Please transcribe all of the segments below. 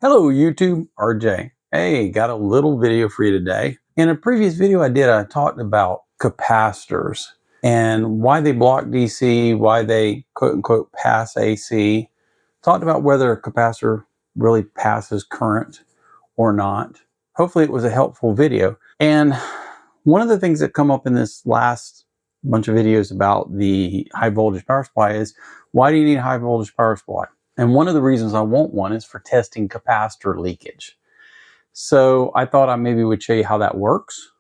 Hello YouTube, RJ. Hey, got a little video for you today. In a previous video I talked about capacitors and why they block DC, why they quote unquote pass AC. Talked about whether a capacitor really passes current or not. Hopefully it was a helpful video. And one of the things that come up in this last bunch of videos about the high voltage power supply is, why do you need a high voltage power supply? And one of the reasons I want one is for testing capacitor leakage. So I thought I maybe would show you how that works.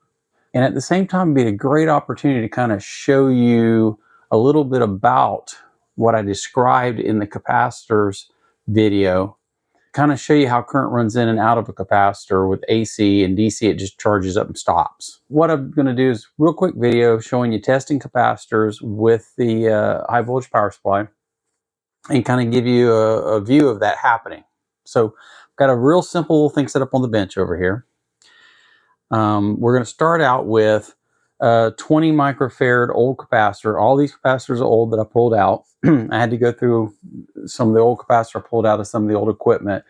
And at the same time, it'd be a great opportunity to kind of show you a little bit about what I described in the capacitors video. Kind of show you how current runs in and out of a capacitor with AC and DC. It just charges up and stops. What I'm going to do is real quick video showing you testing capacitors with the high voltage power supply, and kind of give you a view of that happening. So I've got a real simple thing set up on the bench over here. We're going to start out with a 20 microfarad old capacitor. All these capacitors are old that I pulled out. I had to go through some of the old capacitor I pulled out of some of the old equipment,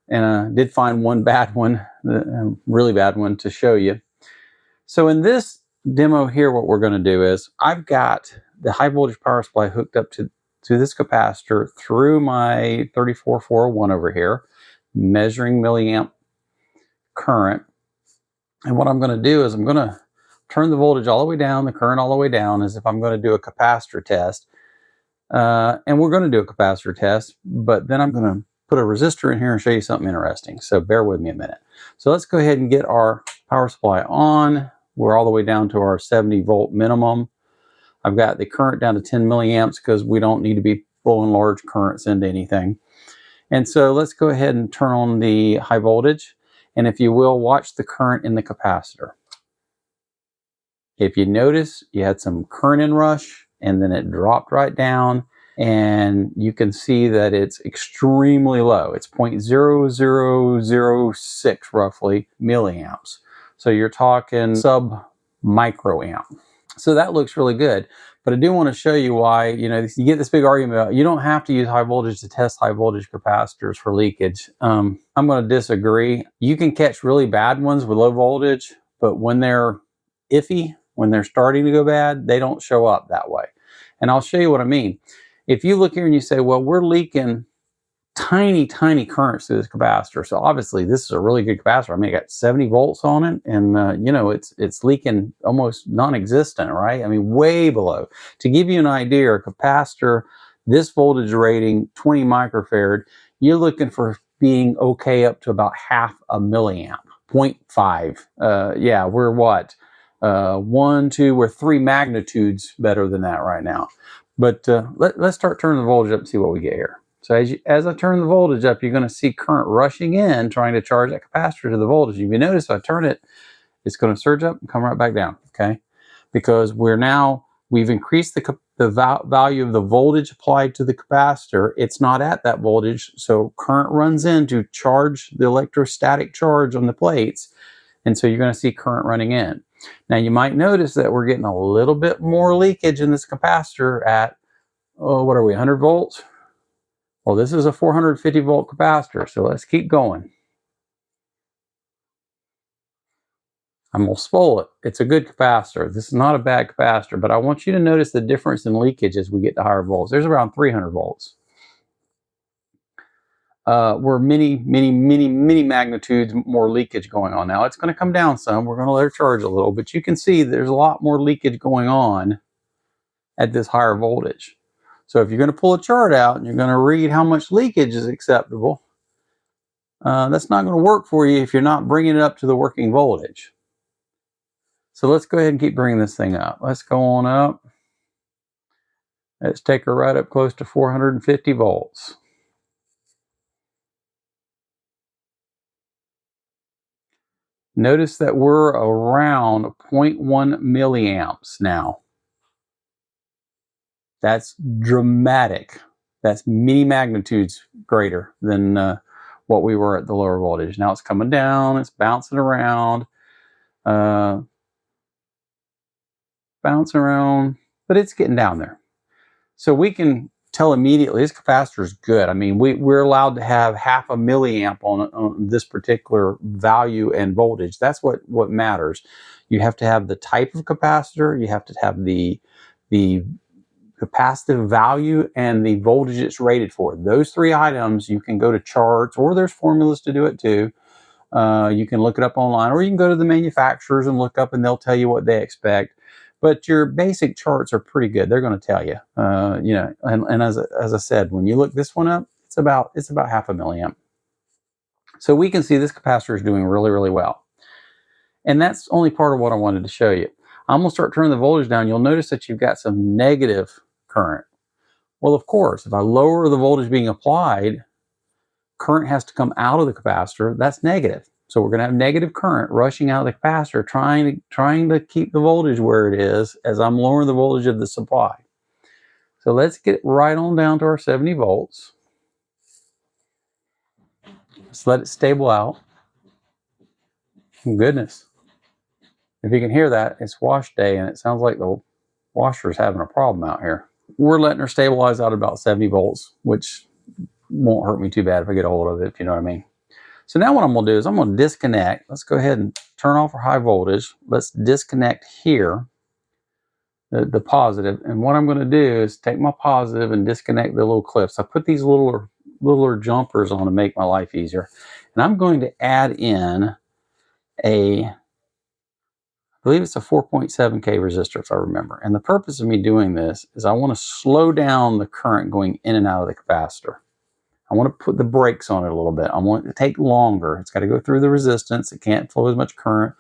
and I did find one bad one, a really bad one, to show you. So in this demo here, what we're going to do is, I've got the high voltage power supply hooked up to this capacitor through my 34401 over here, measuring milliamp current. And what I'm going to do is I'm going to turn the voltage all the way down, the current all the way down, as if I'm going to do a capacitor test. And we're going to do a capacitor test, but then I'm going to put a resistor in here and show you something interesting. So bear with me a minute. So let's go ahead and get our power supply on. We're all the way down to our 70 volt minimum. I've got the current down to 10 milliamps because we don't need to be blowing large currents into anything. And so let's go ahead and turn on the high voltage. And if you will, watch the current in the capacitor. If you notice, you had some current inrush and then it dropped right down, and you can see that it's extremely low. It's 0.0006 roughly milliamps. So you're talking sub microamp. So that looks really good. But I do want to show you why, you get this big argument about you don't have to use high voltage to test high voltage capacitors for leakage. I'm going to disagree. You can catch really bad ones with low voltage, but when they're iffy, when they're starting to go bad, they don't show up that way. And I'll show you what I mean. If you look here and you say, well, we're leaking tiny currents through this capacitor, so obviously this is a really good capacitor. I mean, I got 70 volts on it, and it's leaking almost non-existent, right? I mean, way below. To give you an idea, a capacitor this voltage rating, 20 microfarad, you're looking for being okay up to about half a milliamp, 0.5. Yeah, we're what, 1, 2, we're 3 magnitudes better than that right now. But let's start turning the voltage up and see what we get here. So as I turn the voltage up, you're going to see current rushing in, trying to charge that capacitor to the voltage. If you notice, if I turn it, it's going to surge up and come right back down, okay? Because we've increased the value of the voltage applied to the capacitor. It's not at that voltage, so current runs in to charge the electrostatic charge on the plates, and so you're going to see current running in. Now you might notice that we're getting a little bit more leakage in this capacitor at, what are we, 100 volts? Well, this is a 450 volt capacitor, so let's keep going. I'm going to spoil it. It's a good capacitor. This is not a bad capacitor, but I want you to notice the difference in leakage as we get to higher volts. There's around 300 volts. We're many magnitudes more leakage going on. Now it's going to come down some. We're going to let it charge a little, but you can see there's a lot more leakage going on at this higher voltage. So if you're going to pull a chart out and you're going to read how much leakage is acceptable, that's not going to work for you if you're not bringing it up to the working voltage. So let's go ahead and keep bringing this thing up. Let's go on up. Let's take her right up close to 450 volts. Notice that we're around 0.1 milliamps now. That's dramatic. That's many magnitudes greater than what we were at the lower voltage. Now it's coming down, it's bouncing around, but it's getting down there. So we can tell immediately this capacitor is good. I mean, we're allowed to have half a milliamp on this particular value and voltage. That's what matters. You have to have the type of capacitor, you have to have the capacitive value, and the voltage it's rated for. Those three items, you can go to charts, or there's formulas to do it too. You can look it up online, or you can go to the manufacturers and look up, and they'll tell you what they expect. But your basic charts are pretty good. They're going to tell you, you know. And as I said, when you look this one up, it's about half a milliamp. So we can see this capacitor is doing really, really well. And that's only part of what I wanted to show you. I'm going to start turning the voltage down. You'll notice that you've got some negative current. Well, of course, if I lower the voltage being applied, current has to come out of the capacitor. That's negative. So we're going to have negative current rushing out of the capacitor, trying to keep the voltage where it is as I'm lowering the voltage of the supply. So let's get right on down to our 70 volts. Let's let it stable out. Goodness. If you can hear that, it's wash day, and it sounds like the washer's having a problem out here. We're letting her stabilize out at about 70 volts, which won't hurt me too bad if I get a hold of it, if you know what I mean. So now what I'm going to do is I'm going to disconnect. Let's go ahead and turn off our high voltage. Let's disconnect here, the positive. And what I'm going to do is take my positive and disconnect the little clips. I put these littler jumpers on to make my life easier. And I'm going to add in I believe it's a 4.7K resistor, if I remember. And the purpose of me doing this is I want to slow down the current going in and out of the capacitor. I want to put the brakes on it a little bit. I want it to take longer. It's got to go through the resistance. It can't flow as much current.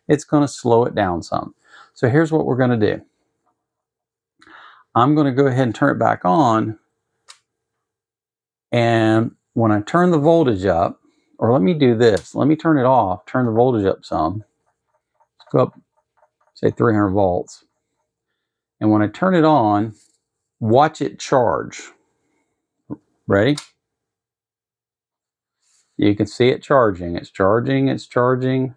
It's going to slow it down some. So here's what we're going to do. I'm going to go ahead and turn it back on. And when I turn the voltage up, or let me do this. Let me turn it off, turn the voltage up some. Let's go up, say 300 volts. And when I turn it on, watch it charge. Ready? You can see it charging. It's charging, it's charging.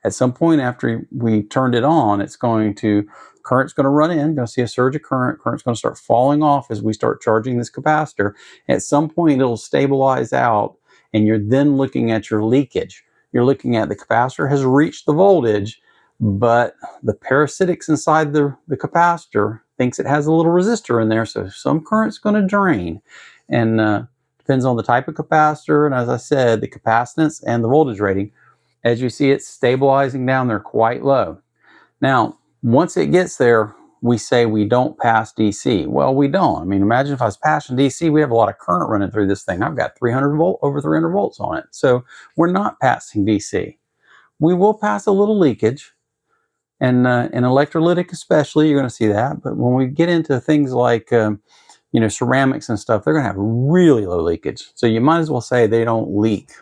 At some point after we turned it on, current's going to run in, going to see a surge of current. Current's going to start falling off as we start charging this capacitor. At some point, it'll stabilize out, and you're then looking at your leakage. You're looking at the capacitor has reached the voltage, but the parasitics inside the capacitor thinks it has a little resistor in there, so some current's going to drain. And depends on the type of capacitor, and as I said, the capacitance and the voltage rating. As you see, it's stabilizing down there quite low. Now, once it gets there, we say we don't pass DC. Well, we don't. I mean, imagine if I was passing DC, we have a lot of current running through this thing. I've got over 300 volts on it. So we're not passing DC. We will pass a little leakage, and in electrolytic especially, you're going to see that. But when we get into things like ceramics and stuff, they're going to have really low leakage. So you might as well say they don't leak.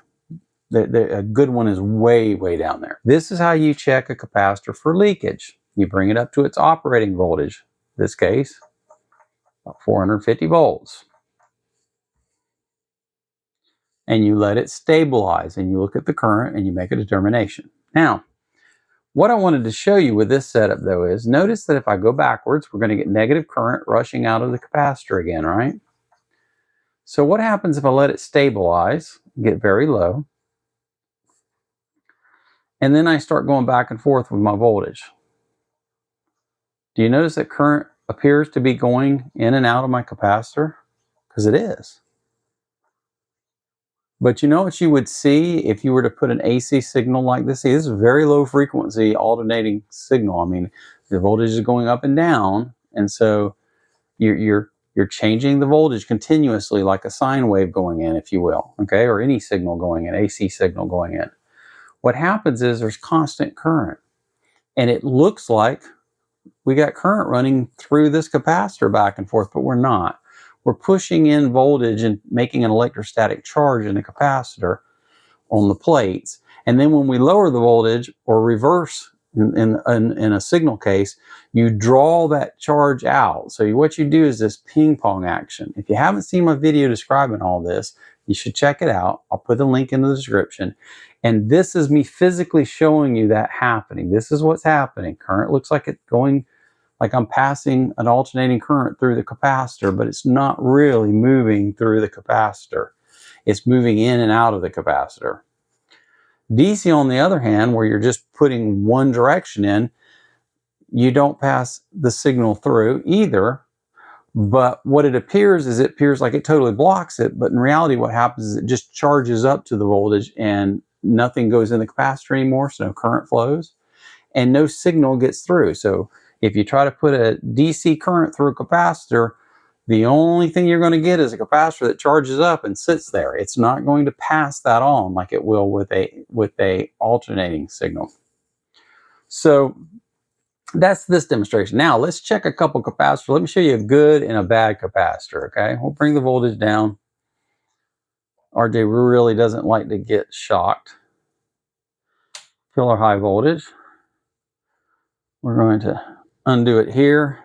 A good one is way, way down there. This is how you check a capacitor for leakage. You bring it up to its operating voltage. In this case, about 450 volts. And you let it stabilize, and you look at the current, and you make a determination. Now, what I wanted to show you with this setup, though, is notice that if I go backwards, we're going to get negative current rushing out of the capacitor again, right? So what happens if I let it stabilize, get very low, and then I start going back and forth with my voltage? Do you notice that current appears to be going in and out of my capacitor? Because it is. But you know what you would see if you were to put an AC signal like this? See, this is a very low frequency alternating signal. I mean, the voltage is going up and down, and so you're changing the voltage continuously, like a sine wave going in, if you will, okay, or any signal going in, AC signal going in. What happens is there's constant current, and it looks like we got current running through this capacitor back and forth, but we're not. We're pushing in voltage and making an electrostatic charge in the capacitor on the plates. And then when we lower the voltage or reverse in a signal case, you draw that charge out. So what you do is this ping pong action. If you haven't seen my video describing all this, you should check it out. I'll put the link in the description. And this is me physically showing you that happening. This is what's happening. Current looks like it's going like I'm passing an alternating current through the capacitor, but it's not really moving through the capacitor. It's moving in and out of the capacitor. DC, on the other hand, where you're just putting one direction in, you don't pass the signal through either. But what it appears is, it appears like it totally blocks it, but in reality what happens is it just charges up to the voltage and nothing goes in the capacitor anymore, so no current flows and no signal gets through. So if you try to put a DC current through a capacitor, the only thing you're going to get is a capacitor that charges up and sits there. It's not going to pass that on like it will with a alternating signal. So that's this demonstration. Now let's check a couple capacitors. Let me show you a good and a bad capacitor. Okay, we'll bring the voltage down. RJ really doesn't like to get shocked. Fill our high voltage. We're going to undo it here,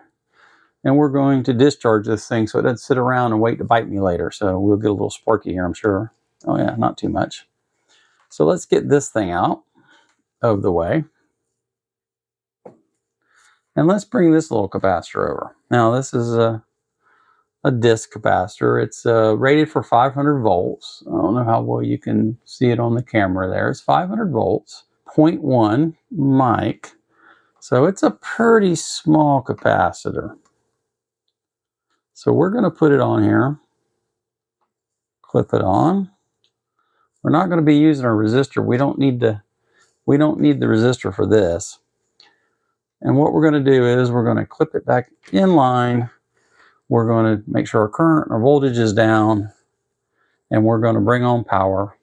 and we're going to discharge this thing so it doesn't sit around and wait to bite me later. So we'll get a little sparky here, I'm sure. Oh yeah, not too much. So let's get this thing out of the way. And let's bring this little capacitor over. Now this is a disc capacitor. It's rated for 500 volts. I don't know how well you can see it on the camera there. It's 500 volts, 0.1 mic. So it's a pretty small capacitor. So we're going to put it on here, clip it on. We're not going to be using a resistor. We don't need the resistor for this. And what we're going to do is we're going to clip it back in line. We're going to make sure our current, our voltage is down, and we're going to bring on power.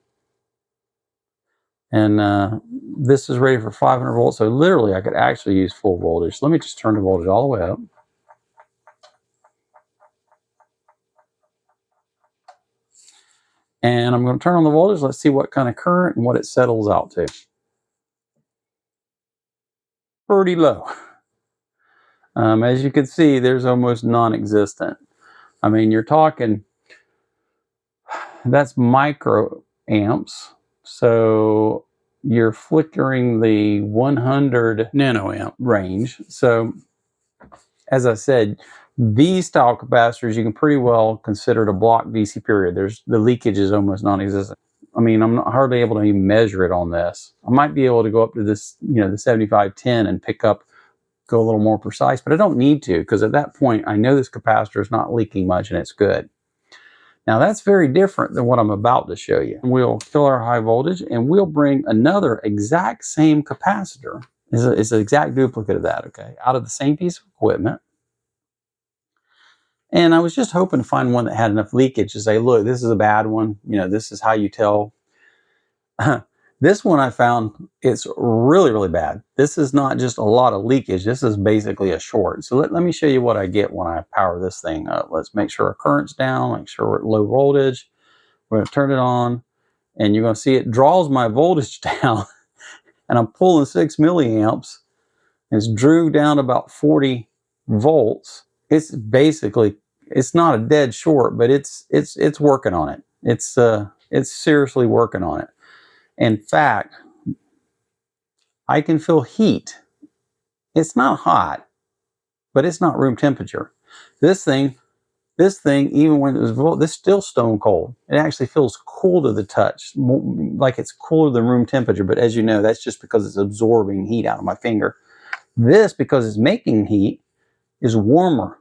And this is rated for 500 volts, so literally I could actually use full voltage. Let me just turn the voltage all the way up. And I'm going to turn on the voltage. Let's see what kind of current and what it settles out to. Pretty low. As you can see, there's almost non-existent. I mean, you're talking, that's microamps. So you're flickering the 100 nanoamp range. So as I said, these style capacitors you can pretty well consider to block DC period. The leakage is almost non-existent. I mean, I'm not hardly able to even measure it on this. I might be able to go up to this, the 7510 and go a little more precise, but I don't need to, because at that point I know this capacitor is not leaking much and it's good. Now that's very different than what I'm about to show you. We'll fill our high voltage and we'll bring another exact same capacitor. It's an exact duplicate of that, okay, out of the same piece of equipment. And I was just hoping to find one that had enough leakage to say, look, this is a bad one. This is how you tell. This one I found, it's really, really bad. This is not just a lot of leakage. This is basically a short. So let me show you what I get when I power this thing up. Let's make sure our current's down, make sure we're at low voltage. We're going to turn it on, and you're going to see it draws my voltage down. And I'm pulling 6 milliamps. It's drew down about 40 volts. It's basically, it's not a dead short, but it's working on it. It's seriously working on it. In fact, I can feel heat. It's not hot, but it's not room temperature. This thing, even when it was this is still stone cold. It actually feels cool to the touch, like it's cooler than room temperature. But as you know, that's just because it's absorbing heat out of my finger. This, because it's making heat, is warmer.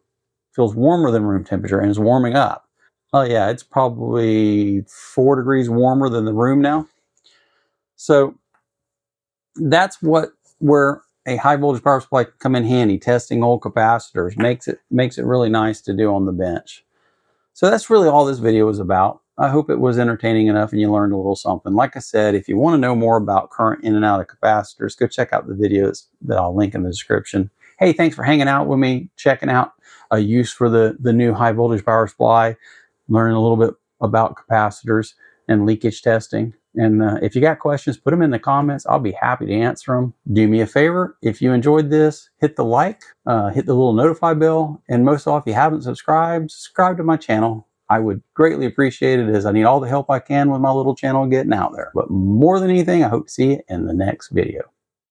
Feels warmer than room temperature and is warming up. Oh yeah, it's probably 4 degrees warmer than the room now. So that's where a high voltage power supply can come in handy. Testing old capacitors makes it really nice to do on the bench. So that's really all this video is about. I hope it was entertaining enough and you learned a little something. Like I said, if you want to know more about current in and out of capacitors, go check out the videos that I'll link in the description. Hey, thanks for hanging out with me, checking out a use for the new high voltage power supply, learning a little bit about capacitors and leakage testing. And if you got questions, put them in the comments. I'll be happy to answer them. Do me a favor. If you enjoyed this, hit the like, hit the little notify bell. And most of all, if you haven't subscribed, subscribe to my channel. I would greatly appreciate it, as I need all the help I can with my little channel getting out there. But more than anything, I hope to see you in the next video.